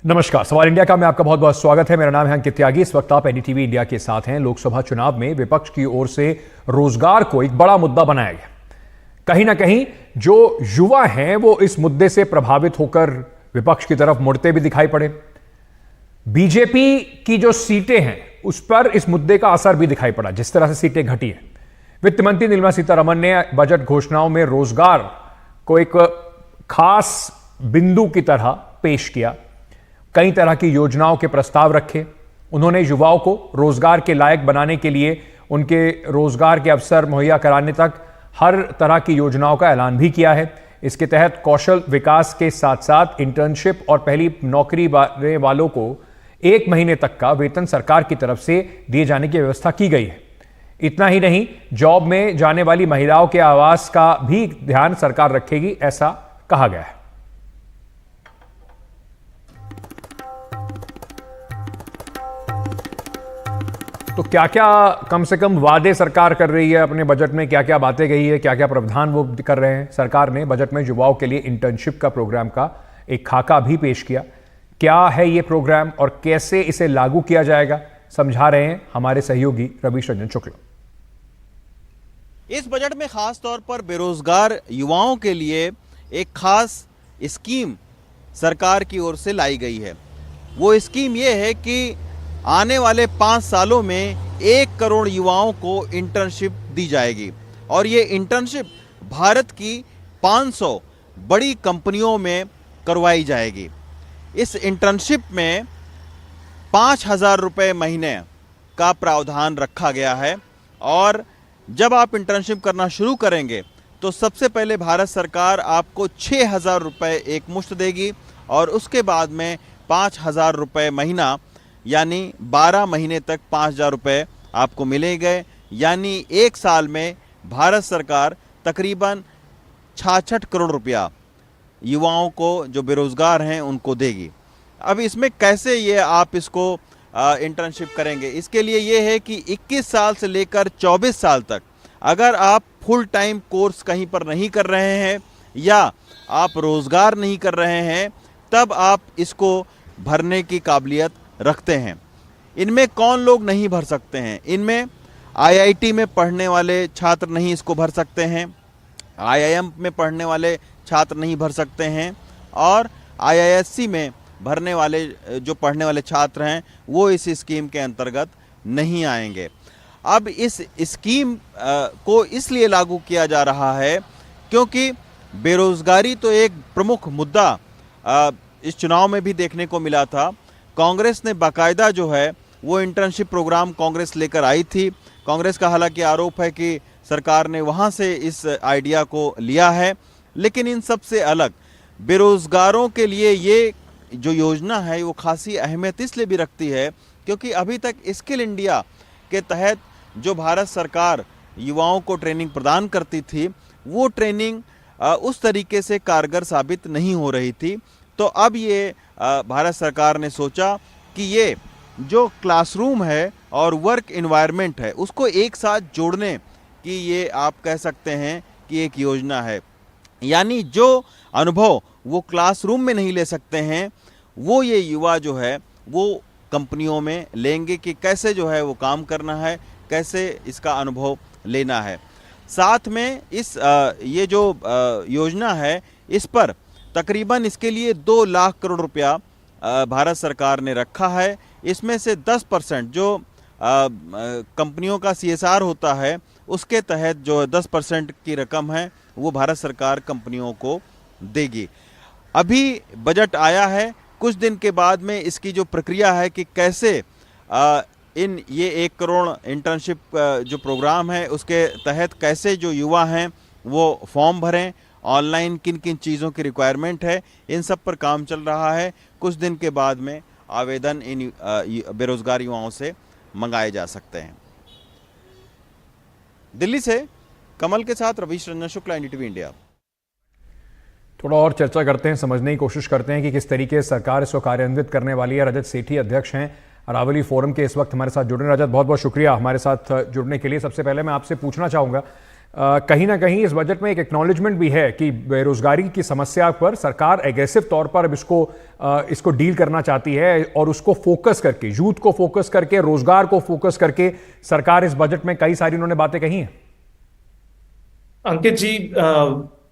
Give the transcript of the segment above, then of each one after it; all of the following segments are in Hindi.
नमस्कार, सवाल इंडिया का मैं आपका बहुत बहुत स्वागत है। मेरा नाम है अंकित त्यागी। इस वक्त आप एनडीटीवी इंडिया के साथ हैं। लोकसभा चुनाव में विपक्ष की ओर से रोजगार को एक बड़ा मुद्दा बनाया गया। कहीं ना कहीं जो युवा हैं वो इस मुद्दे से प्रभावित होकर विपक्ष की तरफ मुड़ते भी दिखाई पड़े। बीजेपी की जो सीटें हैं उस पर इस मुद्दे का असर भी दिखाई पड़ा, जिस तरह से सीटें घटी हैं। वित्त मंत्री निर्मला सीतारमण ने बजट घोषणाओं में रोजगार को एक खास बिंदु की तरह पेश किया। कई तरह की योजनाओं के प्रस्ताव रखे। उन्होंने युवाओं को रोजगार के लायक बनाने के लिए उनके रोजगार के अवसर मुहैया कराने तक हर तरह की योजनाओं का ऐलान भी किया है। इसके तहत कौशल विकास के साथ साथ इंटर्नशिप और पहली नौकरी पाने वालों को 1 महीने तक का वेतन सरकार की तरफ से दिए जाने की व्यवस्था की गई है। इतना ही नहीं, जॉब में जाने वाली महिलाओं के आवास का भी ध्यान सरकार रखेगी, ऐसा कहा गया है। तो क्या क्या कम से कम वादे सरकार कर रही है अपने बजट में, क्या क्या बातें गई है, क्या क्या प्रावधान वो कर रहे हैं। सरकार ने बजट में युवाओं के लिए इंटर्नशिप का प्रोग्राम का एक खाका भी पेश किया। क्या है ये प्रोग्राम और कैसे इसे लागू किया जाएगा, समझा रहे हैं हमारे सहयोगी रवीश रंजन शुक्ला। इस बजट में खास तौर पर बेरोजगार युवाओं के लिए एक खास स्कीम सरकार की ओर से लाई गई है। वो स्कीम ये है कि आने वाले 5 सालों में 1 करोड़ युवाओं को इंटर्नशिप दी जाएगी और ये इंटर्नशिप भारत की 500 बड़ी कंपनियों में करवाई जाएगी। इस इंटर्नशिप में 5,000 रुपये महीने का प्रावधान रखा गया है और जब आप इंटर्नशिप करना शुरू करेंगे तो सबसे पहले भारत सरकार आपको 6,000 रुपये एक मुश्त देगी और उसके बाद में 5,000 रुपये महीना यानी 12 महीने तक 5,000 रुपये आपको मिलेंगे। यानी 1 साल में भारत सरकार तकरीबन 66 करोड़ रुपया युवाओं को जो बेरोजगार हैं उनको देगी। अब इसमें कैसे ये आप इसको इंटर्नशिप करेंगे, इसके लिए ये है कि 21 साल से लेकर 24 साल तक अगर आप फुल टाइम कोर्स कहीं पर नहीं कर रहे हैं या आप रोज़गार नहीं कर रहे हैं तब आप इसको भरने की काबिलियत रखते हैं। इनमें कौन लोग नहीं भर सकते हैं? इनमें आईआईटी में पढ़ने वाले छात्र नहीं इसको भर सकते हैं, आईआईएम में पढ़ने वाले छात्र नहीं भर सकते हैं और आईआईएससी में भरने वाले जो पढ़ने वाले छात्र हैं वो इस स्कीम के अंतर्गत नहीं आएंगे। अब इस स्कीम को इसलिए लागू किया जा रहा है क्योंकि बेरोजगारी तो एक प्रमुख मुद्दा इस चुनाव में भी देखने को मिला था। कांग्रेस ने बाकायदा जो है वो इंटर्नशिप प्रोग्राम कांग्रेस लेकर आई थी। कांग्रेस का हालांकि आरोप है कि सरकार ने वहाँ से इस आइडिया को लिया है, लेकिन इन सब से अलग बेरोजगारों के लिए ये जो योजना है वो खासी अहमियत इसलिए भी रखती है क्योंकि अभी तक स्किल इंडिया के तहत जो भारत सरकार युवाओं को ट्रेनिंग प्रदान करती थी वो ट्रेनिंग उस तरीके से कारगर साबित नहीं हो रही थी। तो अब ये भारत सरकार ने सोचा कि ये जो क्लासरूम है और वर्क एनवायरनमेंट है उसको एक साथ जोड़ने की ये आप कह सकते हैं कि एक योजना है। यानी जो अनुभव वो क्लासरूम में नहीं ले सकते हैं वो ये युवा जो है वो कंपनियों में लेंगे कि कैसे जो है वो काम करना है, कैसे इसका अनुभव लेना है। साथ में इस ये जो योजना है इस पर तकरीबन इसके लिए 2 लाख करोड़ रुपया भारत सरकार ने रखा है। इसमें से 10% जो कंपनियों का CSR होता है उसके तहत जो 10% की रकम है वो भारत सरकार कंपनियों को देगी। अभी बजट आया है, कुछ दिन के बाद में इसकी जो प्रक्रिया है कि कैसे ये 1 करोड़ इंटर्नशिप जो प्रोग्राम है उसके तहत कैसे जो युवा हैं वो फॉर्म भरें, ऑनलाइन किन किन चीज़ों की रिक्वायरमेंट है, इन सब पर काम चल रहा है। कुछ दिन के बाद में आवेदन इन बेरोजगार युवाओं से मंगाए जा सकते हैं। दिल्ली से कमल के साथ रवीश रंजन शुक्ला, एनडीटीवी इंडिया। थोड़ा और चर्चा करते हैं, समझने की कोशिश करते हैं कि किस तरीके से सरकार इसको कार्यान्वित करने वाली है। रजत सेठी अध्यक्ष हैं अरावली फोरम के, इस वक्त हमारे साथ जुड़ रहे हैं। रजत, बहुत बहुत शुक्रिया हमारे साथ जुड़ने के लिए। सबसे पहले मैं आपसे पूछना चाहूँगा कहीं ना कहीं इस बजट में एक एक्नॉलेजमेंट भी है कि बेरोजगारी की समस्या पर सरकार एग्रेसिव तौर पर अब इसको डील करना चाहती है और उसको फोकस करके, यूथ को फोकस करके, रोजगार को फोकस करके सरकार इस बजट में कई सारी उन्होंने बातें कही हैं। अंकित जी,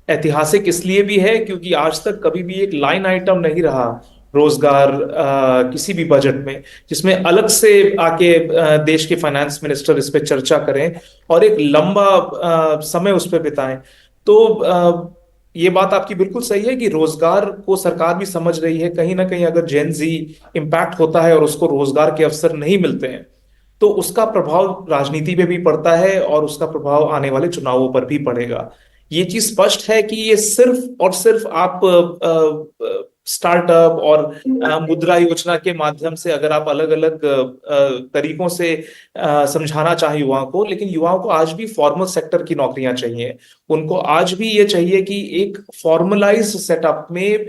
ऐतिहासिक इसलिए भी है क्योंकि आज तक कभी भी एक लाइन आइटम नहीं रहा रोजगार किसी भी बजट में जिसमें अलग से आके देश के फाइनेंस मिनिस्टर इस पे चर्चा करें और एक लंबा समय उस पर बिताएं। तो ये बात आपकी बिल्कुल सही है कि रोजगार को सरकार भी समझ रही है। कहीं ना कहीं अगर जेन जी इम्पैक्ट होता है और उसको रोजगार के अवसर नहीं मिलते हैं तो उसका प्रभाव राजनीति पे भी पड़ता है और उसका प्रभाव आने वाले चुनावों पर भी पड़ेगा। ये चीज स्पष्ट है कि ये सिर्फ और सिर्फ आप स्टार्टअप और मुद्रा योजना के माध्यम से अगर आप अलग अलग तरीकों से समझाना चाहें युवाओं को, लेकिन युवाओं को आज भी फॉर्मल सेक्टर की नौकरियां चाहिए। उनको आज भी ये चाहिए कि एक फॉर्मलाइज्ड सेटअप में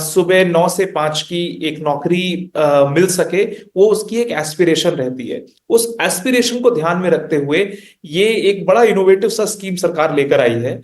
सुबह 9 से 5 की एक नौकरी मिल सके, वो उसकी एक एस्पिरेशन रहती है। उस एस्पिरेशन को ध्यान में रखते हुए ये एक बड़ा इनोवेटिव सा स्कीम सरकार लेकर आई है।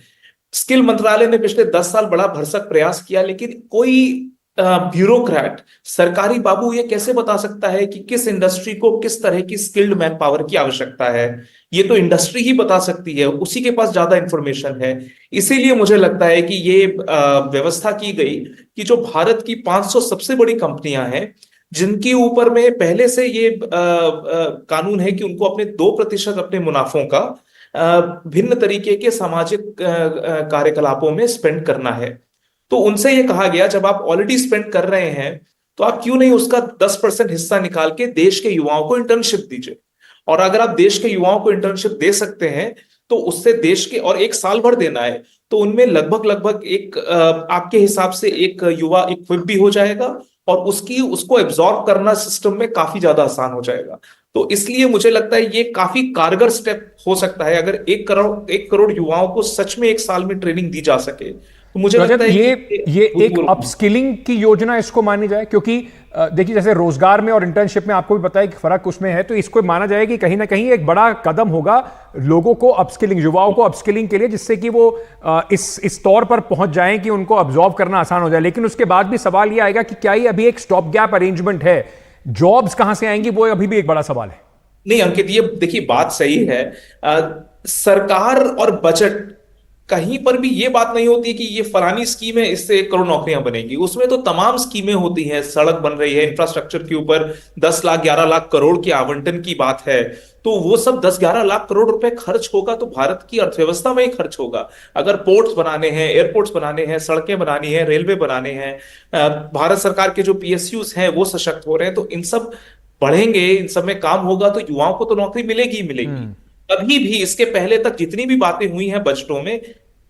स्किल मंत्रालय ने पिछले 10 साल बड़ा भरसक प्रयास किया, लेकिन कोई ब्यूरोक्रेट, सरकारी बाबू ये कैसे बता सकता है कि किस इंडस्ट्री को किस तरह की स्किल्ड मैन पावर की आवश्यकता है? ये तो इंडस्ट्री ही बता सकती है, उसी के पास ज्यादा इंफॉर्मेशन है। इसीलिए मुझे लगता है कि ये व्यवस्था की गई कि जो भारत की 500 सबसे बड़ी कंपनियां हैं जिनके ऊपर में पहले से ये कानून है कि उनको अपने 2% अपने मुनाफों का भिन्न तरीके के सामाजिक कार्यकलापों में स्पेंड करना है, तो उनसे ये कहा गया जब आप ऑलरेडी स्पेंड कर रहे हैं तो आप क्यों नहीं उसका 10% हिस्सा निकाल के देश के युवाओं को इंटर्नशिप दीजिए। और अगर आप देश के युवाओं को इंटर्नशिप दे सकते हैं तो उससे देश के, और 1 साल भर देना है, तो उनमें लगभग एक आपके हिसाब से एक युवा इक्विप भी हो जाएगा और उसको एब्जॉर्ब करना सिस्टम में काफी ज्यादा आसान हो जाएगा। तो इसलिए मुझे लगता है ये काफी कारगर स्टेप हो सकता है अगर 1 करोड़ युवाओं को सच में 1 साल में ट्रेनिंग दी जा सके। तो मुझे लगता है ये एक अपस्किलिंग की योजना इसको मानी जाए, क्योंकि देखिए जैसे रोजगार में और इंटर्नशिप में आपको भी पता है कि फर्क उसमें है, तो इसको माना जाए कि कहीं ना कहीं एक बड़ा कदम होगा लोगों को अपस्किलिंग, युवाओं को अपस्किलिंग के लिए, जिससे कि वो इस तौर पर पहुंच जाएं कि उनको अब्जॉर्ब करना आसान हो जाए। लेकिन उसके बाद भी सवाल ये आएगा कि क्या ये अभी एक स्टॉप गैप अरेंजमेंट है, जॉब्स कहां से आएंगी, वो अभी भी एक बड़ा सवाल है। नहीं अंकित, ये देखिए बात सही है। सरकार और बजट कहीं पर भी ये बात नहीं होती कि ये फलानी स्कीम है इससे 1 करोड़ नौकरियां बनेंगी। उसमें तो तमाम स्कीमें होती हैं, सड़क बन रही है, इंफ्रास्ट्रक्चर के ऊपर 10 लाख 11 लाख करोड़ के आवंटन की बात है, तो वो सब 10-11 लाख करोड़ रुपए खर्च होगा तो भारत की अर्थव्यवस्था में ही खर्च होगा। अगर पोर्ट्स बनाने हैं, एयरपोर्ट्स बनाने हैं, सड़कें बनानी है, रेलवे बनाने हैं, भारत सरकार के जो PSUs हैं वो सशक्त हो रहे हैं, तो इन सब बढ़ेंगे, इन सब में काम होगा तो युवाओं को तो नौकरी मिलेगी ही मिलेगी। कभी भी इसके पहले तक जितनी भी बातें हुई हैं बजटों में,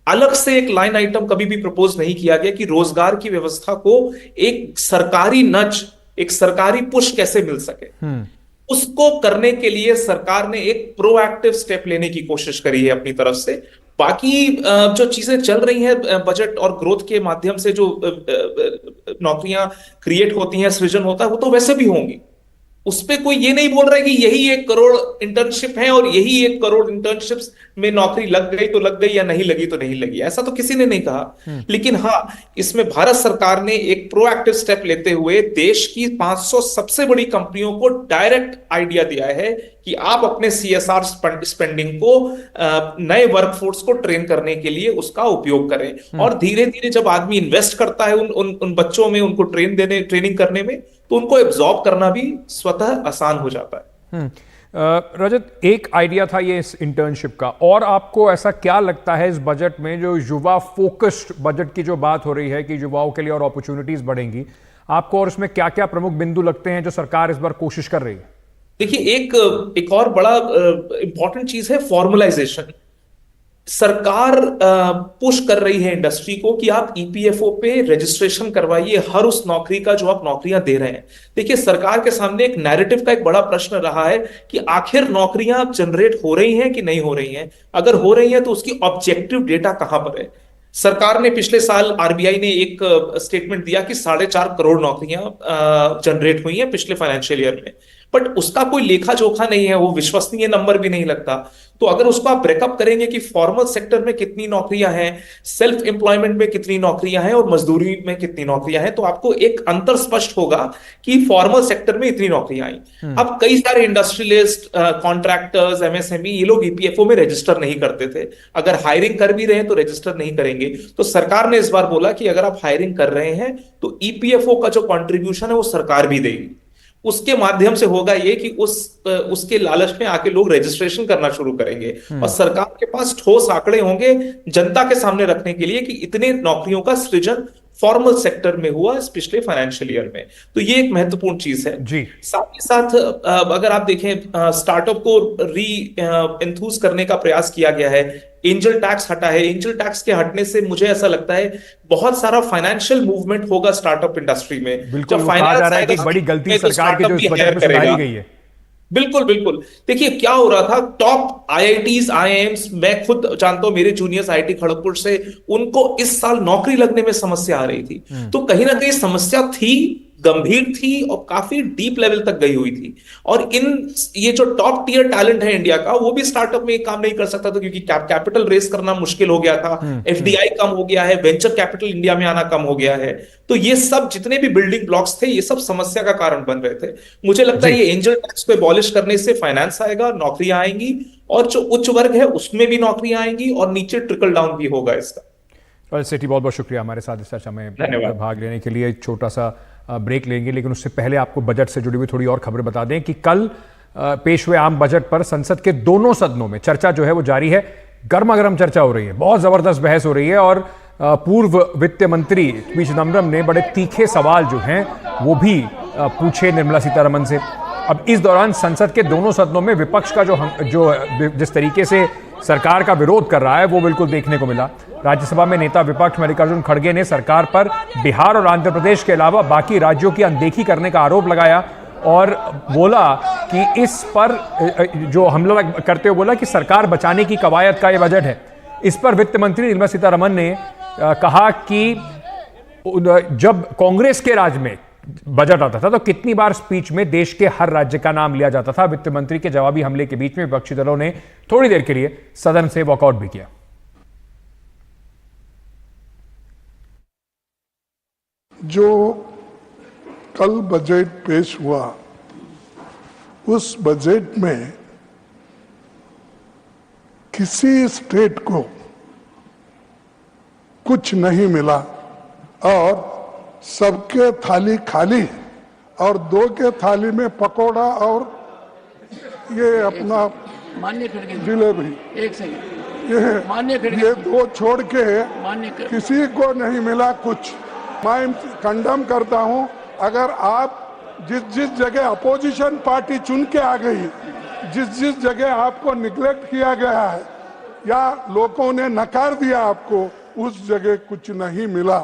अलग से एक लाइन आइटम कभी भी प्रपोज नहीं किया गया कि रोजगार की व्यवस्था को एक सरकारी नच, एक सरकारी पुश कैसे मिल सके। उसको करने के लिए सरकार ने एक प्रोएक्टिव स्टेप लेने की कोशिश करी है अपनी तरफ से। बाकी जो चीजें चल रही हैं बजट और ग्रोथ के माध्यम से, जो नौकरियां क्रिएट होती हैं, सृजन होता है, वो तो वैसे भी होंगी। उस पे कोई ये नहीं बोल रहा है कि यही 1 करोड़ इंटर्नशिप है और यही 1 करोड़ इंटर्नशिप्स में नौकरी लग गई तो लग गई या नहीं लगी तो नहीं लगी, ऐसा तो किसी ने नहीं कहा। लेकिन हाँ, इसमें भारत सरकार ने एक प्रोएक्टिव स्टेप लेते हुए देश की 500 सबसे बड़ी कंपनियों को डायरेक्ट आइडिया दिया है कि आप अपने CSR स्पेंडिंग को नए वर्कफोर्स को ट्रेन करने के लिए उसका उपयोग करें। और धीरे धीरे जब आदमी इन्वेस्ट करता है उन बच्चों में, उनको ट्रेनिंग करने में, तो उनको एब्जॉर्ब करना भी स्वतः आसान हो जाता है। रजत, एक आइडिया था ये इस इंटर्नशिप का, और आपको ऐसा क्या लगता है इस बजट में, जो युवा फोकस्ड बजट की जो बात हो रही है कि युवाओं के लिए और अपॉर्चुनिटीज बढ़ेंगी, आपको और उसमें क्या क्या प्रमुख बिंदु लगते हैं जो सरकार इस बार कोशिश कर रही है? देखिए, एक और बड़ा इंपॉर्टेंट चीज है फॉर्मलाइजेशन। सरकार पुश कर रही है इंडस्ट्री को कि आप EPFO पे रजिस्ट्रेशन करवाइए हर उस नौकरी का जो आप नौकरियां दे रहे हैं। देखिए, सरकार के सामने एक नैरेटिव का एक बड़ा प्रश्न रहा है कि आखिर नौकरियां जनरेट हो रही हैं कि नहीं हो रही हैं। अगर हो रही हैं तो उसकी ऑब्जेक्टिव डेटा कहां पर है। सरकार ने पिछले साल, RBI ने एक स्टेटमेंट दिया कि 4.5 करोड़ नौकरियां जनरेट हुई हैं पिछले फाइनेंशियल ईयर में। बट उसका कोई लेखा जोखा नहीं है, वो विश्वसनीय नंबर भी नहीं लगता। तो अगर उसको आप ब्रेकअप करेंगे कि फॉर्मल सेक्टर में कितनी नौकरियां हैं, सेल्फ एम्प्लॉयमेंट में कितनी नौकरियां हैं और मजदूरी में कितनी नौकरियां हैं, तो आपको एक अंतर स्पष्ट होगा कि फॉर्मल सेक्टर में इतनी नौकरियां आई। अब कई सारे इंडस्ट्रियलिस्ट, कॉन्ट्रैक्टर्स, एमएसएमई, ये लोग ईपीएफओ में रजिस्टर नहीं करते थे। अगर हायरिंग कर भी रहे हैं तो रजिस्टर नहीं करेंगे। तो सरकार ने इस बार बोला कि अगर आप हायरिंग कर रहे हैं तो ईपीएफओ का जो कंट्रीब्यूशन है वो सरकार भी देगी। उसके माध्यम से होगा ये कि उसके लालच में आके लोग रजिस्ट्रेशन करना शुरू करेंगे और सरकार के पास ठोस आंकड़े होंगे जनता के सामने रखने के लिए कि इतने नौकरियों का सृजन फॉर्मल सेक्टर में हुआ इस पिछले फाइनेंशियल ईयर में। तो ये एक महत्वपूर्ण चीज है जी। साथ ही साथ अगर आप देखें, स्टार्टअप को एंथूज करने का प्रयास किया गया है। एंजल टैक्स हटा है। एंजल टैक्स के हटने से मुझे ऐसा लगता है बहुत सारा फाइनेंशियल मूवमेंट होगा स्टार्टअप इंडस्ट्री में। बिल्कुल, वो कहा जा रहा है कि बड़ी गलती सरकार की जो इस बजट में सुधारी गई है। बिल्कुल बिल्कुल। देखिए क्या हो रहा था, टॉप आईआईटीज, आईआईएम्स, मैं खुद जानता हूं, मेरे जूनियर्स आईआईटी खड़गपुर से, उनको इस साल नौकरी लगने में समस्या आ रही थी। तो कहीं ना कहीं समस्या थी, गंभीर थी और काफी डीप लेवल तक गई हुई थी। और ये जो टॉप टियर टैलेंट है इंडिया का, वो भी स्टार्टअप में काम नहीं कर सकता था क्योंकि कैपिटल रेस करना मुश्किल हो गया था। एफडीआई कम हो गया है, वेंचर कैपिटल इंडिया में आना कम हो गया है। तो ये सब जितने भी बिल्डिंग ब्लॉक्स थे, ये सब समस्या का कारण बन रहे थे। मुझे लगता है ये एंजल टैक्स को एबॉलिश करने से फाइनेंस आएगा, नौकरियां आएंगी और जो उच्च वर्ग है उसमें भी नौकरियां आएंगी और नीचे ट्रिकल डाउन भी होगा इसका। सेठी, बहुत बहुत शुक्रिया हमारे साथ इस चर्चा में भाग लेने के लिए। छोटा सा ब्रेक लेंगे, लेकिन उससे पहले आपको बजट से जुड़ी हुई थोड़ी और खबरें बता दें कि कल पेश हुए आम बजट पर संसद के दोनों सदनों में चर्चा जो है वो जारी है। गर्मा गर्म चर्चा हो रही है, बहुत जबरदस्त बहस हो रही है और पूर्व वित्त मंत्री पी चिदम्बरम ने बड़े तीखे सवाल जो हैं वो भी पूछे निर्मला सीतारमण से। अब इस दौरान संसद के दोनों सदनों में विपक्ष का जो जिस तरीके से सरकार का विरोध कर रहा है वो बिल्कुल देखने को मिला। राज्यसभा में नेता विपक्ष मल्लिकार्जुन खड़गे ने सरकार पर बिहार और आंध्र प्रदेश के अलावा बाकी राज्यों की अनदेखी करने का आरोप लगाया और बोला कि इस पर जो हमला करते हुए बोला कि सरकार बचाने की कवायद का ये बजट है। इस पर वित्त मंत्री निर्मला सीतारमण ने कहा कि जब कांग्रेस के राज में बजट आता था तो कितनी बार स्पीच में देश के हर राज्य का नाम लिया जाता था। वित्त मंत्री के जवाबी हमले के बीच में विपक्षी दलों ने थोड़ी देर के लिए सदन से वॉकआउट भी किया। जो कल बजट पेश हुआ उस बजट में किसी स्टेट को कुछ नहीं मिला और सबके थाली खाली और दो के थाली में पकोड़ा और ये अपना जिलेबी, एक सेकंड, ये दो छोड़ के किसी को नहीं मिला कुछ। मैं कंडम करता हूं, अगर आप जिस जगह अपोजिशन पार्टी चुन के आ गई, जिस जगह आपको निग्लेक्ट किया गया है या लोगों ने नकार दिया आपको, उस जगह कुछ नहीं मिला।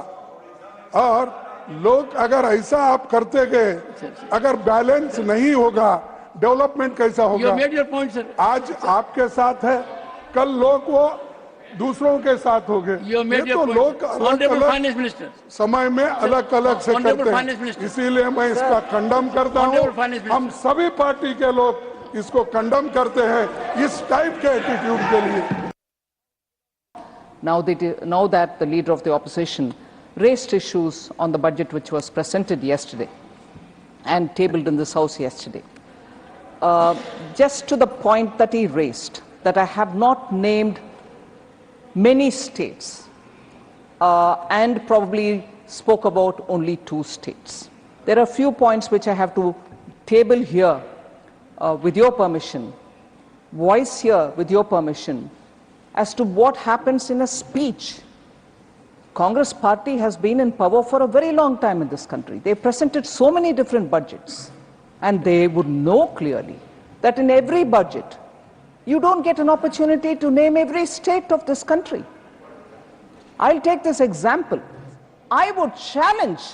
और लोग अगर ऐसा आप करते गए, अगर बैलेंस नहीं होगा, डेवलपमेंट कैसा होगा? आज आपके साथ है, कल लोग वो दूसरों के साथ हो गए। ये तो लोग अलग अलग समय में अलग अलग से करते हैं, इसीलिए मैं इसका कंडम करता हूँ। हम सभी पार्टी के लोग इसको कंडम करते हैं इस टाइप के एटीट्यूड के लिए। Now that the leader of the opposition raised issues on the budget which was presented yesterday and tabled in this house yesterday, just to the point that he raised, that I have not named many states and probably spoke about only 2 states. There are a few points which I have to table here with your permission, voice here with your permission, as to what happens in a speech. Congress party has been in power for a very long time in this country. They presented so many different budgets and they would know clearly that in every budget you don't get an opportunity to name every state of this country. I'll take this example. I would challenge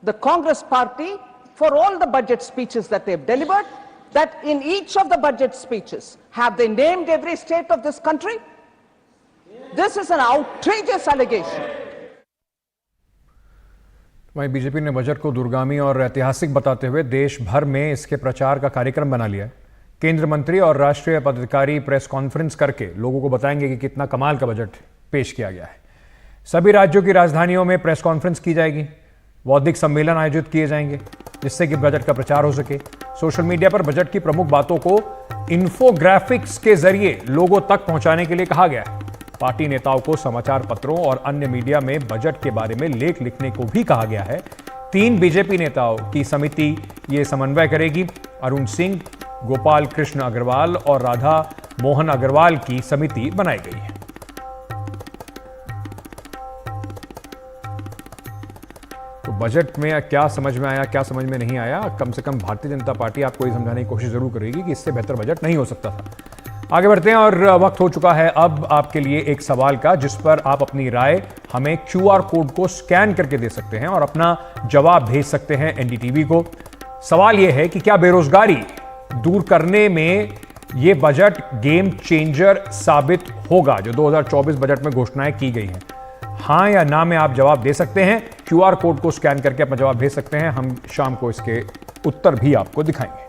the Congress party for all the budget speeches that they've delivered, that in each of the budget speeches, have they named every state of this country? This is an outrageous allegation. वहीं बीजेपी ने बजट को दूरगामी और ऐतिहासिक बताते हुए देश भर में इसके प्रचार का कार्यक्रम बना लिया है। केंद्रीय मंत्री और राष्ट्रीय पदाधिकारी प्रेस कॉन्फ्रेंस करके लोगों को बताएंगे कि कितना कमाल का बजट पेश किया गया है। सभी राज्यों की राजधानियों में प्रेस कॉन्फ्रेंस की जाएगी, बौद्धिक सम्मेलन आयोजित किए जाएंगे जिससे कि बजट का प्रचार हो सके। सोशल मीडिया पर बजट की प्रमुख बातों को इन्फोग्राफिक्स के जरिए लोगों तक पहुंचाने के लिए कहा गया है। पार्टी नेताओं को समाचार पत्रों और अन्य मीडिया में बजट के बारे में लेख लिखने को भी कहा गया है। 3 बीजेपी नेताओं की समिति ये समन्वय करेगी। अरुण सिंह, गोपाल कृष्ण अग्रवाल और राधा मोहन अग्रवाल की समिति बनाई गई है। तो बजट में क्या समझ में आया, क्या समझ में नहीं आया, कम से कम भारतीय जनता पार्टी आपको ये समझाने की कोशिश जरूर करेगी कि इससे बेहतर बजट नहीं हो सकता था। आगे बढ़ते हैं और वक्त हो चुका है अब आपके लिए एक सवाल का, जिस पर आप अपनी राय हमें QR कोड को स्कैन करके दे सकते हैं और अपना जवाब भेज सकते हैं NDTV को। सवाल यह है कि क्या बेरोजगारी दूर करने में यह बजट गेम चेंजर साबित होगा, जो 2024 बजट में घोषणाएं की गई हैं। हां या ना में आप जवाब दे सकते हैं। QR कोड को स्कैन करके अपना जवाब भेज सकते हैं। हम शाम को इसके उत्तर भी आपको दिखाएंगे।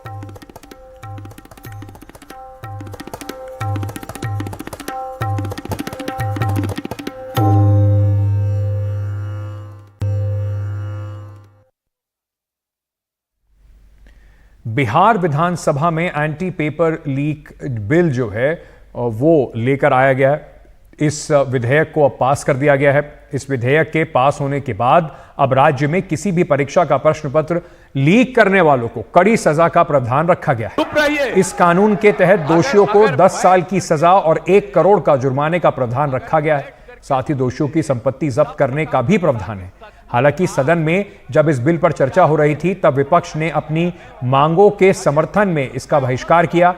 बिहार विधानसभा में एंटी पेपर लीक बिल जो है वो लेकर आया गया है। इस विधेयक को अब पास कर दिया गया है। इस विधेयक के पास होने के बाद अब राज्य में किसी भी परीक्षा का प्रश्न पत्र लीक करने वालों को कड़ी सजा का प्रावधान रखा गया है। इस कानून के तहत दोषियों को 10 साल की सजा और 1 करोड़ का जुर्माने का प्रावधान रखा गया है। साथ ही दोषियों की संपत्ति जब्त करने का भी प्रावधान है। हालांकि सदन में जब इस बिल पर चर्चा हो रही थी तब विपक्ष ने अपनी मांगों के समर्थन में इसका बहिष्कार किया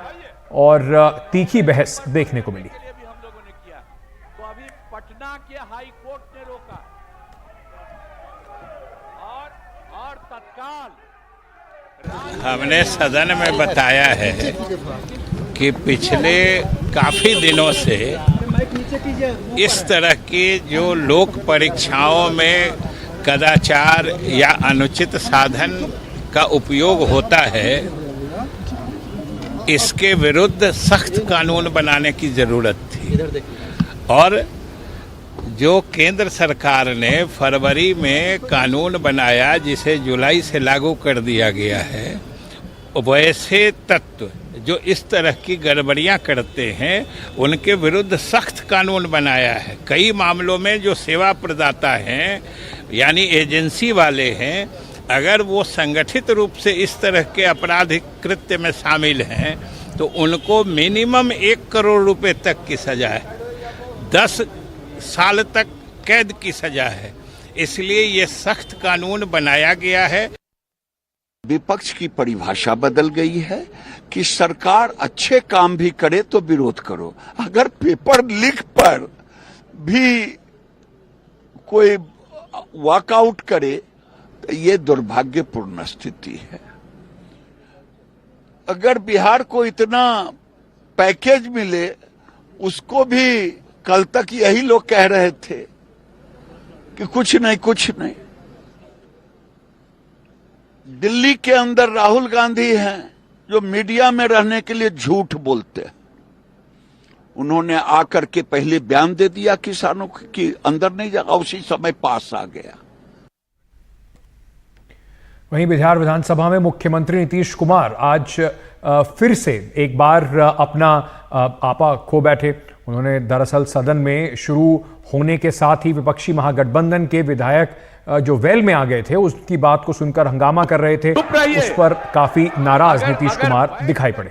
और तीखी बहस देखने को मिली। तो अभी पटना के हाई कोर्ट ने रोका और तत्काल हमने सदन में बताया है कि पिछले काफी दिनों से इस तरह की जो लोक परीक्षाओं में कदाचार या अनुचित साधन का उपयोग होता है, इसके विरुद्ध सख्त कानून बनाने की जरूरत थी। और जो केंद्र सरकार ने फरवरी में कानून बनाया, जिसे जुलाई से लागू कर दिया गया है, वैसे तत्व जो इस तरह की गड़बड़ियां करते हैं उनके विरुद्ध सख्त कानून बनाया है। कई मामलों में जो सेवा प्रदाता हैं यानी एजेंसी वाले हैं, अगर वो संगठित रूप से इस तरह के आपराधिक कृत्य में शामिल हैं तो उनको मिनिमम 1 करोड़ रुपए तक की सजा है, 10 साल तक कैद की सजा है। इसलिए ये सख्त कानून बनाया गया है। विपक्ष की परिभाषा बदल गई है कि सरकार अच्छे काम भी करे तो विरोध करो। अगर पेपर लीक पर भी कोई वॉकआउट करे तो ये दुर्भाग्यपूर्ण स्थिति है। अगर बिहार को इतना पैकेज मिले, उसको भी कल तक यही लोग कह रहे थे कि कुछ नहीं। दिल्ली के अंदर राहुल गांधी हैं जो मीडिया में रहने के लिए झूठ बोलते हैं। उन्होंने आकर के पहले बयान दे दिया किसानों की अंदर नहीं जाएगा, उसी समय पास आ गया। वहीं बिहार विधानसभा में मुख्यमंत्री नीतीश कुमार आज फिर से एक बार अपना आपा खो बैठे। उन्होंने दरअसल सदन में शुरू होने के साथ ही विपक्षी महागठबंधन के विधायक जो वेल में आ गए थे उसकी बात को सुनकर हंगामा कर रहे थे। उस पर काफी नाराज नीतीश कुमार दिखाई पड़े।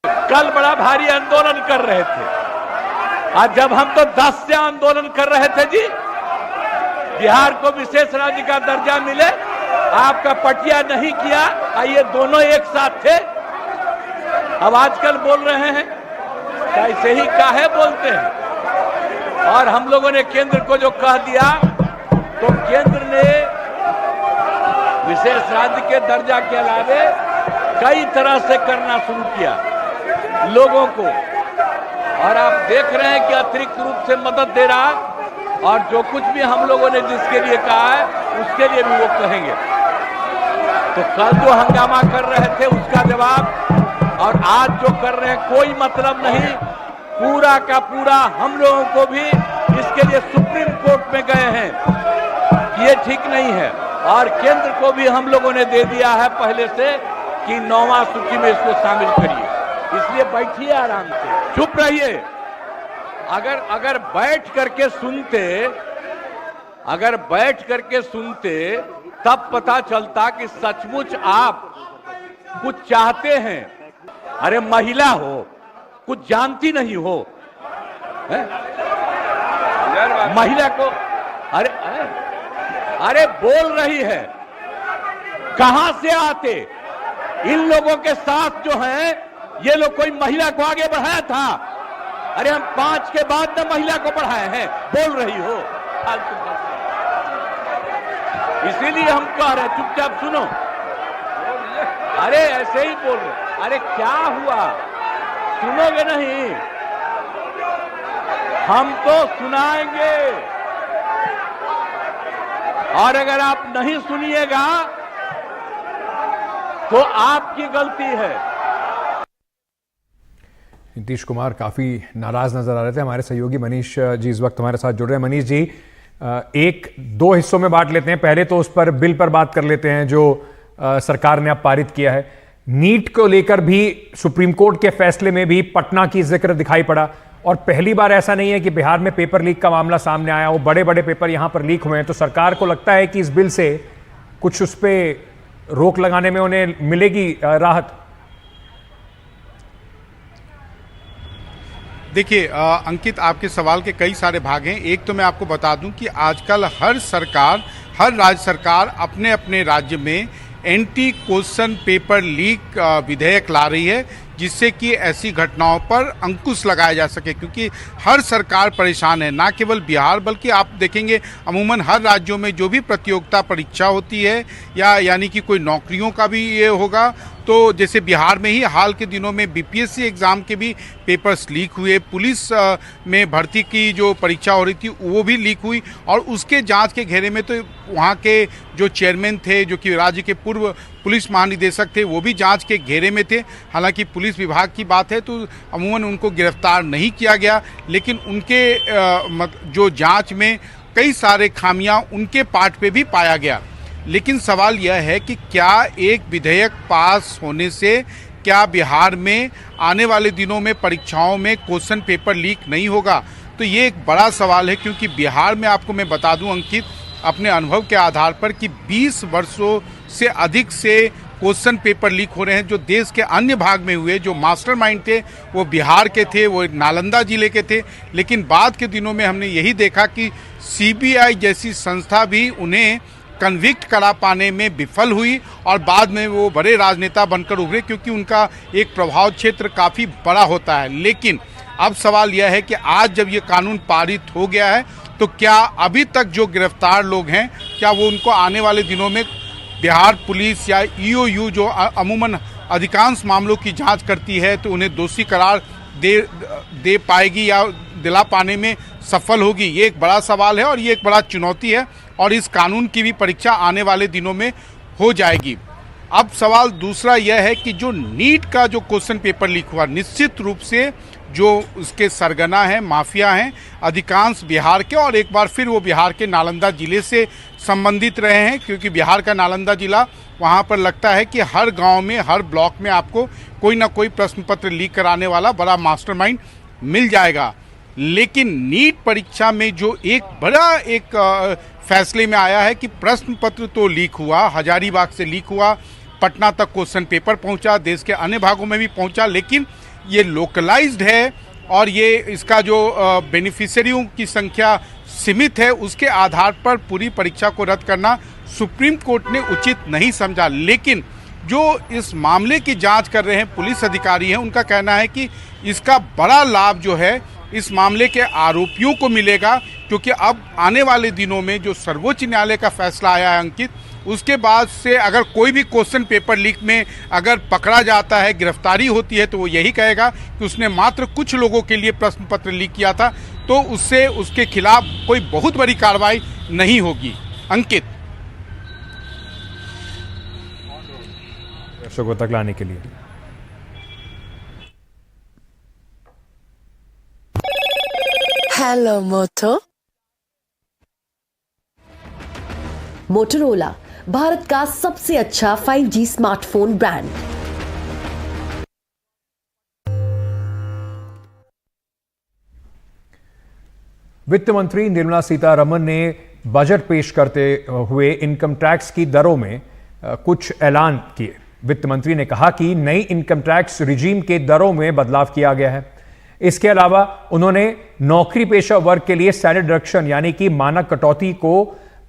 कल बड़ा भारी आंदोलन कर रहे थे, आज जब हम तो 10 से आंदोलन कर रहे थे जी, बिहार को विशेष राज्य का दर्जा मिले, आपका पटिया नहीं किया, ये दोनों एक साथ थे। अब आजकल बोल रहे हैं, ऐसे ही काहे बोलते हैं। और हम लोगों ने केंद्र को जो कह दिया, तो केंद्र ने विशेष राज्य के दर्जा के अलावे कई तरह से करना शुरू किया लोगों को, और आप देख रहे हैं कि अतिरिक्त रूप से मदद दे रहा है, और जो कुछ भी हम लोगों ने जिसके लिए कहा है उसके लिए भी वो कहेंगे। तो कल जो हंगामा कर रहे थे उसका जवाब, और आज जो कर रहे हैं कोई मतलब नहीं। पूरा का पूरा हम लोगों को भी इसके लिए सुप्रीम कोर्ट में गए हैं कि ये ठीक नहीं है, और केंद्र को भी हम लोगों ने दे दिया है पहले से कि 9वां सूची में इसको शामिल करिए। इसलिए बैठिए आराम से, चुप रहिए। अगर बैठ करके सुनते तब पता चलता कि सचमुच आप कुछ चाहते हैं। अरे महिला हो, कुछ जानती नहीं हो, महिला को अरे बोल रही है, कहां से आते? इन लोगों के साथ जो हैं, ये लोग कोई महिला को आगे बढ़ाया था? अरे हम 5 के बाद न महिला को बढ़ाए हैं, बोल रही हो फालतू बात। इसीलिए हम कह रहे हैं चुपचाप सुनो। अरे ऐसे ही बोल रहे, अरे क्या हुआ, सुनोगे नहीं? हम तो सुनाएंगे, और अगर आप नहीं सुनिएगा तो आपकी गलती है। नीतीश कुमार काफी नाराज नजर आ रहे थे। हमारे सहयोगी मनीष जी इस वक्त हमारे साथ जुड़ रहे हैं। मनीष जी, एक दो हिस्सों में बांट लेते हैं। पहले तो उस पर बिल पर बात कर लेते हैं जो सरकार ने अब पारित किया है। नीट को लेकर भी सुप्रीम कोर्ट के फैसले में भी पटना की जिक्र दिखाई पड़ा, और पहली बार ऐसा नहीं है कि बिहार में पेपर लीक का मामला सामने आया, वो बड़े बड़े पेपर यहां पर लीक हुए हैं। तो सरकार को लगता है कि इस बिल से कुछ उस पर रोक लगाने में उन्हें मिलेगी राहत। देखिए अंकित, आपके सवाल के कई सारे भाग हैं। एक तो मैं आपको बता दूं कि आजकल हर राज्य सरकार अपने अपने राज्य में एंटी क्वेश्चन पेपर लीक विधेयक ला रही है, जिससे कि ऐसी घटनाओं पर अंकुश लगाया जा सके, क्योंकि हर सरकार परेशान है। ना केवल बिहार, बल्कि आप देखेंगे अमूमन हर राज्यों में जो भी प्रतियोगिता परीक्षा होती है या यानी कि कोई नौकरियों का भी ये होगा, तो जैसे बिहार में ही हाल के दिनों में बीपीएससी एग्ज़ाम के भी पेपर्स लीक हुए, पुलिस में भर्ती की जो परीक्षा हो रही थी वो भी लीक हुई, और उसके जांच के घेरे में तो वहाँ के जो चेयरमैन थे, जो कि राज्य के पूर्व पुलिस महानिदेशक थे, वो भी जांच के घेरे में थे। हालांकि पुलिस विभाग की बात है तो अमूमन उनको गिरफ्तार नहीं किया गया, लेकिन उनके जो जांच में कई सारे खामियां उनके पार्ट पे भी पाया गया। लेकिन सवाल यह है कि क्या एक विधेयक पास होने से क्या बिहार में आने वाले दिनों में परीक्षाओं में क्वेश्चन पेपर लीक नहीं होगा? तो ये एक बड़ा सवाल है, क्योंकि बिहार में आपको मैं बता दूं अंकित, अपने अनुभव के आधार पर कि 20 वर्षों से अधिक से क्वेश्चन पेपर लीक हो रहे हैं। जो देश के अन्य भाग में हुए, जो मास्टरमाइंड थे वो बिहार के थे, वो नालंदा जिले के थे, लेकिन बाद के दिनों में हमने यही देखा कि सीबीआई जैसी संस्था भी उन्हें कन्विक्ट करा पाने में विफल हुई, और बाद में वो बड़े राजनेता बनकर उभरे, क्योंकि उनका एक प्रभाव क्षेत्र काफ़ी बड़ा होता है। लेकिन अब सवाल यह है कि आज जब ये कानून पारित हो गया है, तो क्या अभी तक जो गिरफ्तार लोग हैं, क्या वो उनको आने वाले दिनों में बिहार पुलिस या ईओयू जो अमूमन अधिकांश मामलों की जांच करती है, तो उन्हें दोषी करार दे पाएगी या दिला पाने में सफल होगी? ये एक बड़ा सवाल है और ये एक बड़ा चुनौती है, और इस कानून की भी परीक्षा आने वाले दिनों में हो जाएगी। अब सवाल दूसरा यह है कि जो नीट का जो क्वेश्चन पेपर लीक हुआ, निश्चित रूप से जो उसके सरगना हैं, माफिया हैं, अधिकांश बिहार के, और एक बार फिर वो बिहार के नालंदा जिले से संबंधित रहे हैं, क्योंकि बिहार का नालंदा जिला, वहाँ पर लगता है कि हर गांव में, हर ब्लॉक में आपको कोई ना कोई प्रश्न पत्र लीक कराने वाला बड़ा मास्टरमाइंड मिल जाएगा। लेकिन नीट परीक्षा में जो एक फैसले में आया है कि प्रश्न पत्र तो लीक हुआ, हजारीबाग से लीक हुआ, पटना तक क्वेश्चन पेपर पहुंचा, देश के अन्य भागों में भी पहुंचा, लेकिन ये लोकलाइज्ड है और ये इसका जो बेनिफिशियरियों की संख्या सीमित है, उसके आधार पर पूरी परीक्षा को रद्द करना सुप्रीम कोर्ट ने उचित नहीं समझा। लेकिन जो इस मामले की जांच कर रहे हैं पुलिस अधिकारी हैं, उनका कहना है कि इसका बड़ा लाभ जो है इस मामले के आरोपियों को मिलेगा, क्योंकि अब आने वाले दिनों में जो सर्वोच्च न्यायालय का फैसला आया है अंकित, उसके बाद से अगर कोई भी क्वेश्चन पेपर लीक में अगर पकड़ा जाता है, गिरफ्तारी होती है, तो वो यही कहेगा कि उसने मात्र कुछ लोगों के लिए प्रश्न पत्र लीक किया था, तो उससे उसके खिलाफ कोई बहुत बड़ी कार्रवाई नहीं होगी। अंकित, दर्शकों तक लाने के लिए हेलो मोटो। मोटोरोला, भारत का सबसे अच्छा 5G स्मार्टफोन ब्रांड। वित्त मंत्री निर्मला सीतारमण ने बजट पेश करते हुए इनकम टैक्स की दरों में कुछ ऐलान किए। वित्त मंत्री ने कहा कि नई इनकम टैक्स रिजीम के दरों में बदलाव किया गया है। इसके अलावा उन्होंने नौकरी पेशा वर्ग के लिए सैलरी डिडक्शन यानी कि मानक कटौती को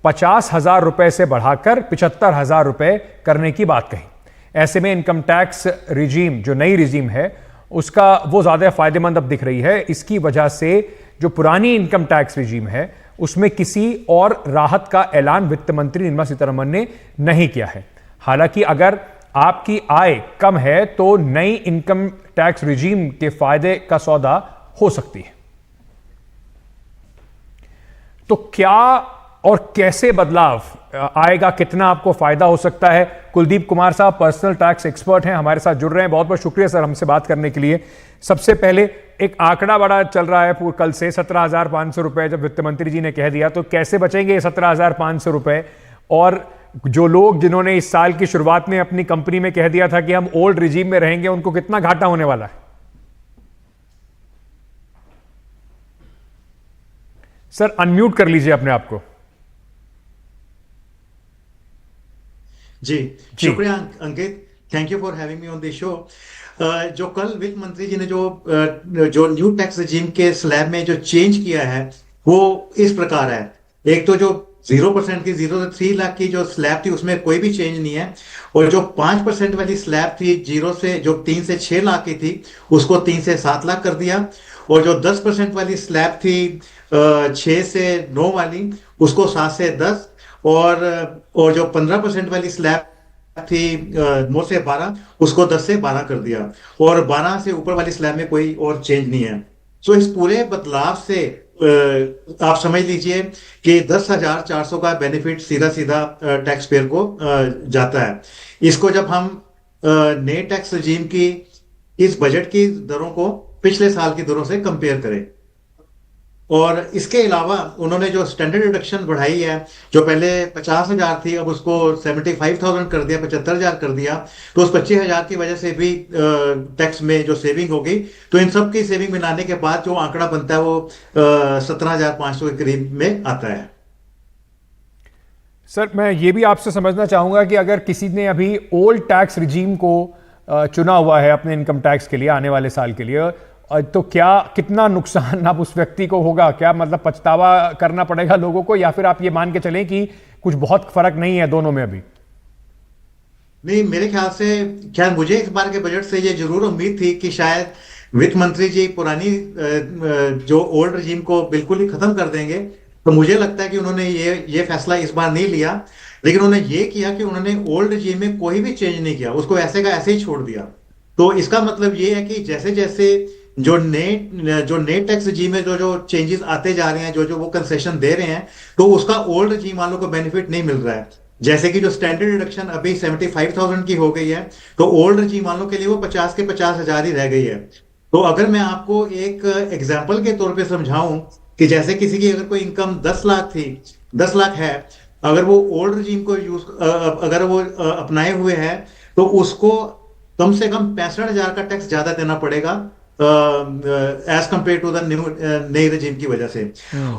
50,000 रुपए से बढ़ाकर 75,000 रुपए करने की बात कही। ऐसे में इनकम टैक्स रिजीम, जो नई रिजीम है, उसका वो ज्यादा फायदेमंद अब दिख रही है। इसकी वजह से जो पुरानी इनकम टैक्स रिजीम है उसमें किसी और राहत का ऐलान वित्त मंत्री निर्मला सीतारमण ने नहीं किया है। हालांकि अगर आपकी आय कम है तो नई इनकम टैक्स रिजीम के फायदे का सौदा हो सकती है। तो क्या और कैसे बदलाव आएगा, कितना आपको फायदा हो सकता है? कुलदीप कुमार साहब पर्सनल टैक्स एक्सपर्ट हैं, हमारे साथ जुड़ रहे हैं। बहुत बहुत शुक्रिया सर हमसे बात करने के लिए। सबसे पहले एक आंकड़ा बड़ा चल रहा है कल से 17,500 रुपए जब वित्त मंत्री जी ने कह दिया, तो कैसे बचेंगे ये 17,500 रुपए? और जो लोग जिन्होंने इस साल की शुरुआत में अपनी कंपनी में कह दिया था कि हम ओल्ड रिजीम में रहेंगे, उनको कितना घाटा होने वाला है? सर अनम्यूट कर लीजिए अपने आप को। जी शुक्रिया Ankit, thank you for having me on this show. जो कल वित्त मंत्री जी ने जो न्यू टैक्स रिजीम के स्लैब में जो चेंज किया है वो इस प्रकार है। एक तो जो 0% की 0 से 3 लाख की जो स्लैब थी उसमें कोई भी चेंज नहीं है, और जो 5% वाली स्लैब थी जो 3 से 6 लाख की थी उसको 3 से 7 लाख कर दिया, और जो 10% वाली स्लैब थी 6 से 9 वाली उसको 7 से 10, और जो 15% वाली स्लैब थी 9 से 12 उसको 10 से 12 कर दिया, और 12 से ऊपर वाली स्लैब में कोई और चेंज नहीं है। सो इस पूरे बदलाव से आप समझ लीजिए कि 10,400 का बेनिफिट सीधा सीधा टैक्स पेयर को जाता है। इसको जब हम नए टैक्स रिजीम की इस बजट की दरों को पिछले साल की दरों से कंपेयर करें, और इसके अलावा उन्होंने जो स्टैंडर्ड डिडक्शन बढ़ाई है, जो पहले 50,000 थी अब उसको 75,000 कर दिया, 75,000 कर दिया, तो उस 25,000 की वजह से भी टैक्स में जो सेविंग होगी, तो इन सब की सेविंग मिलाने के बाद जो आंकड़ा बनता है वो 17,500 के करीब में आता है। सर मैं ये भी आपसे समझना चाहूंगा कि अगर किसी ने अभी ओल्ड टैक्स रिजीम को चुना हुआ है अपने इनकम टैक्स के लिए आने वाले साल के लिए, तो क्या कितना नुकसान अब उस व्यक्ति को होगा? क्या मतलब पछतावा करना पड़ेगा लोगों को, या फिर आप ये मान के चलें कि कुछ बहुत फर्क नहीं है दोनों में अभी? नहीं, मेरे ख्याल से खैर मुझे इस बार के बजट से ये जरूर उम्मीद थी कि शायद वित्त मंत्री जी पुरानी जो ओल्ड रिजीम को बिल्कुल ही खत्म कर देंगे, तो मुझे लगता है कि उन्होंने ये फैसला इस बार नहीं लिया, लेकिन उन्होंने ये किया कि उन्होंने ओल्ड रिजीम में कोई भी चेंज नहीं किया, उसको ऐसे का ऐसे ही छोड़ दिया। तो इसका मतलब ये है कि जैसे जैसे जो नए टैक्स रिजीम में जो चेंजेस आते जा रहे हैं, जो वो कंसेशन दे रहे हैं, तो उसका ओल्ड रिजीम वालों को बेनिफिट नहीं मिल रहा है। जैसे कि जो स्टैंडर्ड डिडक्शन अभी 75,000 की हो गई है, तो ओल्ड रिजीम वालों के लिए वो 50 के 50,000 ही रह गई है। तो अगर मैं आपको एक एग्जाम्पल के तौर पर समझाऊं कि जैसे किसी की अगर कोई इनकम 10 लाख थी, 10 लाख है, अगर वो ओल्ड रिजीम को अगर वो अपनाए हुए है, तो उसको कम से कम 65,000 का टैक्स ज्यादा देना पड़ेगा एज कंपेयर टू द नई रिजीम की वजह से।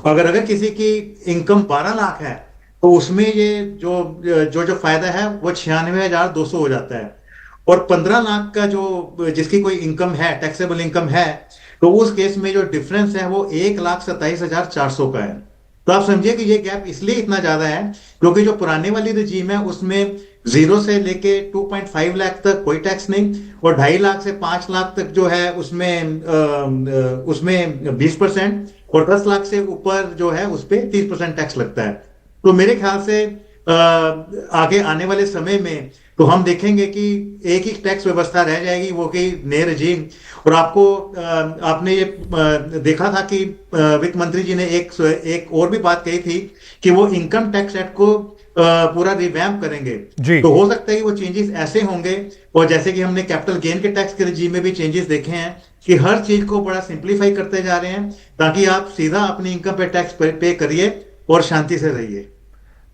अगर किसी की इनकम 12 लाख है, तो उसमें ये जो फायदा है वो 96,200 हो जाता है, और 15 लाख का जो जिसकी कोई इनकम है, टैक्सेबल इनकम है, तो उस केस में जो डिफरेंस है वो 1,27,400 का है। तो आप समझिए कि ये गैप इसलिए इतना ज्यादा है क्योंकि जो पुराने वाली रिजीम है उसमें 0 से लेके 2.5 लाख तक कोई टैक्स नहीं, और 2.5 लाख से 5 लाख तक जो है उसमें 20%, और 10 लाख से ऊपर जो है उस पर 30% टैक्स लगता है। तो मेरे ख्याल से आगे आने वाले समय में तो हम देखेंगे कि एक ही टैक्स व्यवस्था रह जाएगी, वो कि नए रजीम। और आपने ये देखा था कि वित्त मंत्री जी ने एक और भी बात कही थी कि वो इनकम टैक्स एक्ट को पूरा रिवैम्प करेंगे। तो हो सकता है कि वो चेंजेस ऐसे होंगे, और जैसे कि हमने कैपिटल गेन के टैक्स के रजीम में भी चेंजेस देखे हैं कि हर चीज को बड़ा सिंप्लीफाई करते जा रहे हैं, ताकि आप सीधा अपनी इनकम पे टैक्स पे करिए और शांति से रहिए।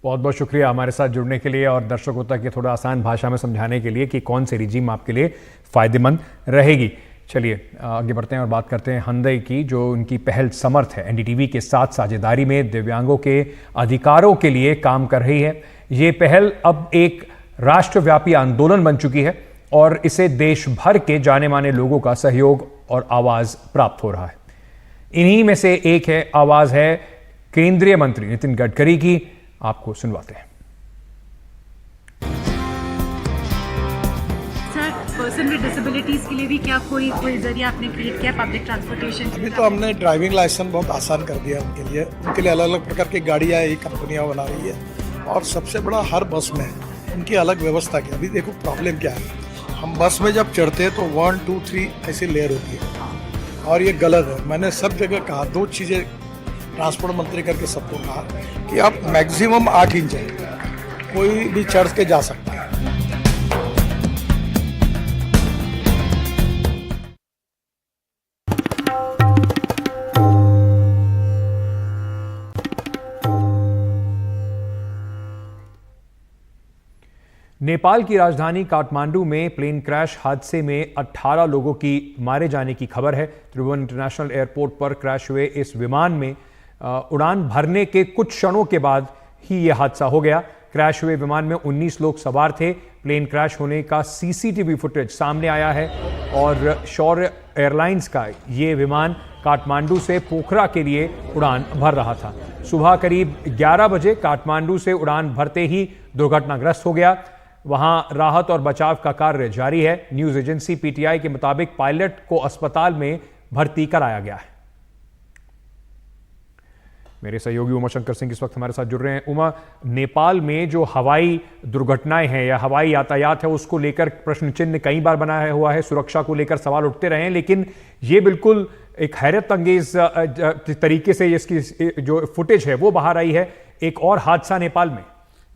बहुत बहुत शुक्रिया हमारे साथ जुड़ने के लिए और दर्शकों तक ये थोड़ा आसान भाषा में समझाने के लिए कि कौन सी रिजीम आपके लिए फायदेमंद रहेगी। चलिए आगे बढ़ते हैं और बात करते हैं हंदई की, जो उनकी पहल समर्थ है, एनडीटीवी के साथ साझेदारी में दिव्यांगों के अधिकारों के लिए काम कर रही है। ये पहल अब एक राष्ट्रव्यापी आंदोलन बन चुकी है और इसे देश भर के जाने माने लोगों का सहयोग और आवाज प्राप्त हो रहा है। इन्हीं में से एक है आवाज है केंद्रीय मंत्री नितिन गडकरी की, आपको सुनवाते हैं। सर, पर्सन विद डिसेबिलिटीज के लिए भी क्या कोई जरिया आपने क्रिएट किया पब्लिक ट्रांसपोर्टेशन? अभी तो हमने ड्राइविंग लाइसेंस बहुत आसान कर दिया उनके लिए अलग अलग प्रकार की गाड़ियाँ ये कंपनियाँ बना रही है, और सबसे बड़ा हर बस में उनकी अलग व्यवस्था की। अभी देखो प्रॉब्लम क्या है, हम बस में जब चढ़ते हैं तो 1 2 3 ऐसी लेयर होती है, और ये गलत है। मैंने सब जगह कहा, 2 चीज़ें ट्रांसपोर्ट मंत्री करके सबको कहा कि आप मैक्सिमम 8 इंच है, कोई भी चढ़ के जा सकता है। नेपाल की राजधानी काठमांडू में प्लेन क्रैश हादसे में 18 लोगों की मारे जाने की खबर है। त्रिभुवन इंटरनेशनल एयरपोर्ट पर क्रैश हुए इस विमान में उड़ान भरने के कुछ क्षणों के बाद ही यह हादसा हो गया। क्रैश हुए विमान में 19 लोग सवार थे। प्लेन क्रैश होने का सीसीटीवी फुटेज सामने आया है और शौर्य एयरलाइंस का ये विमान काठमांडू से पोखरा के लिए उड़ान भर रहा था। सुबह करीब 11 बजे काठमांडू से उड़ान भरते ही दुर्घटनाग्रस्त हो गया। वहां राहत और बचाव का कार्य जारी है। न्यूज एजेंसी पीटीआई के मुताबिक पायलट को अस्पताल में भर्ती कराया गया है। मेरे सहयोगी उमा शंकर सिंह इस वक्त हमारे साथ जुड़ रहे हैं। उमा, नेपाल में जो हवाई दुर्घटनाएं हैं या हवाई यातायात है, उसको लेकर प्रश्न चिन्ह कई बार बनाया हुआ है, सुरक्षा को लेकर सवाल उठते रहे हैं, लेकिन ये बिल्कुल एक हैरत अंगेज तरीके से इसकी जो फुटेज है वो बाहर आई है। एक और हादसा नेपाल में।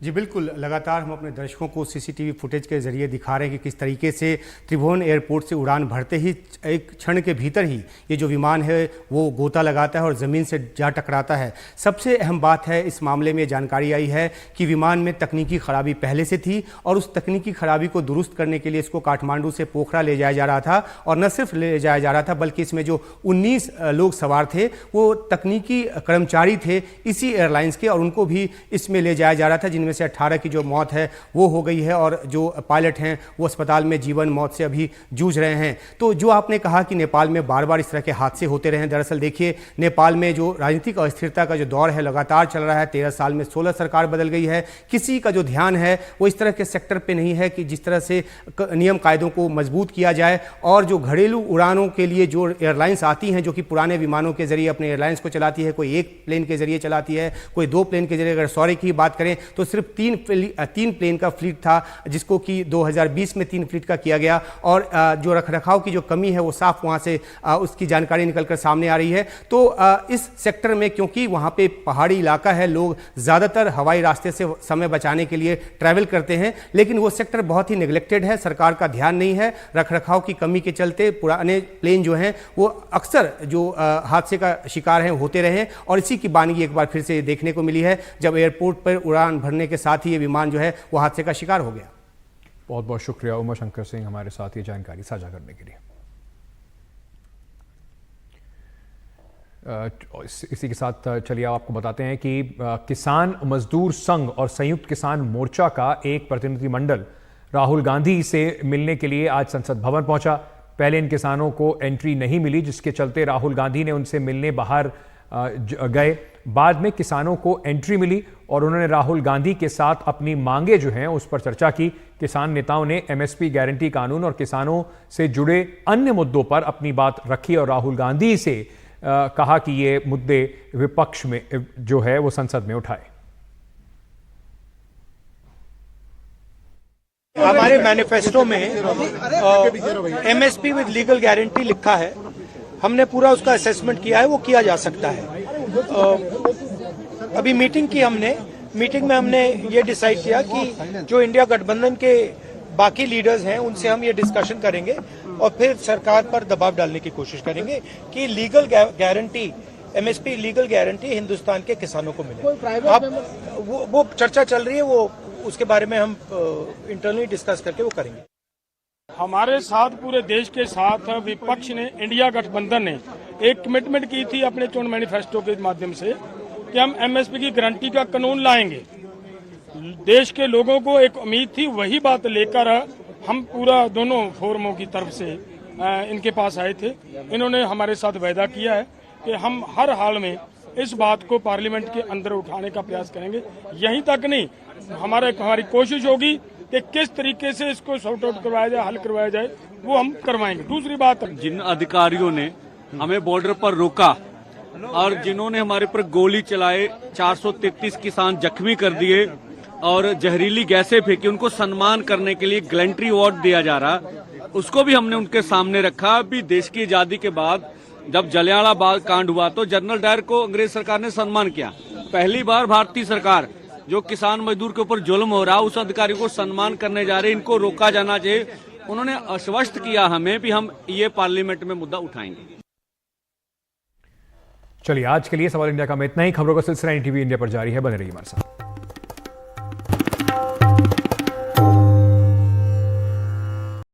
जी बिल्कुल, लगातार हम अपने दर्शकों को सीसीटीवी फुटेज के जरिए दिखा रहे हैं कि किस तरीके से त्रिभुवन एयरपोर्ट से उड़ान भरते ही एक क्षण के भीतर ही ये जो विमान है वो गोता लगाता है और ज़मीन से जा टकराता है। सबसे अहम बात है इस मामले में जानकारी आई है कि विमान में तकनीकी खराबी पहले से थी और उस तकनीकी खराबी को दुरुस्त करने के लिए इसको काठमांडू से पोखरा ले जाया जा रहा था, और न सिर्फ ले जाया जा रहा था बल्कि इसमें जो 19 लोग सवार थे वो तकनीकी कर्मचारी थे इसी एयरलाइंस के, और उनको भी इसमें ले जाया जा रहा था, जिनमें से 18 की जो मौत है वो हो गई है और जो पायलट हैं वो अस्पताल में जीवन मौत से अभी जूझ रहे हैं। तो जो आपने कहा कि नेपाल में बार बार इस तरह के हादसे होते रहे हैं, दरअसल देखिए नेपाल में जो राजनीतिक अस्थिरता का जो दौर है लगातार चल रहा है। 13 साल में 16 सरकार बदल गई है। किसी का जो ध्यान है वो इस तरह के सेक्टर पे नहीं है कि जिस तरह से नियम कायदों को मजबूत किया जाए, और जो घरेलू उड़ानों के लिए जो एयरलाइंस आती हैं जो कि पुराने विमानों के जरिए अपने एयरलाइंस को चलाती है, कोई 1 प्लेन के जरिए चलाती है, कोई 2 प्लेन के जरिए। अगर सॉरी की बात करें तो सिर्फ 3 प्लेन का फ्लीट था, जिसको कि 2020 में 3 फ्लीट का किया गया, और जो रखरखाव की जो कमी है वो साफ वहां से उसकी जानकारी निकलकर सामने आ रही है। तो इस सेक्टर में क्योंकि वहां पे पहाड़ी इलाका है, लोग ज़्यादातर हवाई रास्ते से समय बचाने के लिए ट्रैवल करते हैं, लेकिन वो सेक्टर बहुत ही नेग्लेक्टेड है, सरकार का ध्यान नहीं है। रखरखाव की कमी के चलते पुराने प्लेन जो हैं वो अक्सर जो हादसे का शिकार हैं होते रहे, और इसी की बानगी एक बार फिर से देखने को मिली है जब एयरपोर्ट पर उड़ान भरने के साथ ही ये विमान जो है वो हादसे का शिकार हो गया। बहुत बहुत शुक्रिया उमा शंकर सिंह हमारे साथ ये जानकारी साझा करने के लिए। इसी के साथ चलिए आपको बताते हैं कि किसान मजदूर संघ और संयुक्त किसान मोर्चा का एक प्रतिनिधिमंडल राहुल गांधी से मिलने के लिए आज संसद भवन पहुंचा। पहले इन किसानों को एंट्री नहीं मिली, जिसके चलते राहुल गांधी ने उनसे मिलने बाहर गए। बाद में किसानों को एंट्री मिली और उन्होंने राहुल गांधी के साथ अपनी मांगे जो हैं उस पर चर्चा की। किसान नेताओं ने एमएसपी गारंटी कानून और किसानों से जुड़े अन्य मुद्दों पर अपनी बात रखी और राहुल गांधी से कहा कि ये मुद्दे विपक्ष में जो है वो संसद में उठाए। हमारे मैनिफेस्टो में एमएसपी विद लीगल गारंटी लिखा है। हमने पूरा उसका असेसमेंट किया है, वो किया जा सकता है। अभी मीटिंग में हमने ये डिसाइड किया कि जो इंडिया गठबंधन के बाकी लीडर्स हैं उनसे हम ये डिस्कशन करेंगे और फिर सरकार पर दबाव डालने की कोशिश करेंगे कि legal guarantee, MSP legal guarantee Hindustan के किसानों को मिले। अब वो चर्चा चल रही है, वो उसके बारे में हम इंटरनली डिस्कस करके वो करेंगे। हमारे साथ पूरे देश के साथ विपक्ष ने, इंडिया गठबंधन ने एक कमिटमेंट की थी अपने चुनाव मैनिफेस्टो के माध्यम से कि हम एमएसपी की गारंटी का कानून लाएंगे। देश के लोगों को एक उम्मीद थी, वही बात लेकर हम पूरा दोनों फोरमों की तरफ से इनके पास आए थे। इन्होंने हमारे साथ वायदा किया है कि हम हर हाल में इस बात को पार्लियामेंट के अंदर उठाने का प्रयास करेंगे। यहीं तक नहीं, हमारी कोशिश होगी कि किस तरीके से इसको सॉर्ट आउट करवाया जाए, हल करवाया जाए, वो हम करवाएंगे। दूसरी बात, जिन अधिकारियों ने हमें बॉर्डर पर रोका और जिन्होंने हमारे पर गोली चलाए, 433 किसान जख्मी कर दिए और जहरीली गैसें फेंकी, उनको सम्मान करने के लिए गैलेंट्री अवार्ड दिया जा रहा, उसको भी हमने उनके सामने रखा। अभी देश की आजादी के बाद जब जलियांवाला बाग कांड हुआ तो जनरल डायर को अंग्रेज सरकार ने सम्मान किया। पहली बार भारतीय सरकार जो किसान मजदूर के ऊपर जुल्म हो रहा, उस अधिकारी को सम्मान करने जा रहे, इनको रोका जाना चाहिए। उन्होंने आश्वस्त किया हमें भी हम ये पार्लियामेंट में मुद्दा उठाएंगे। चलिए, आज के लिए सवाल इंडिया का में इतना ही। खबरों का सिलसिला NTV इंडिया पर जारी है, बने रहिए हमारे साथ।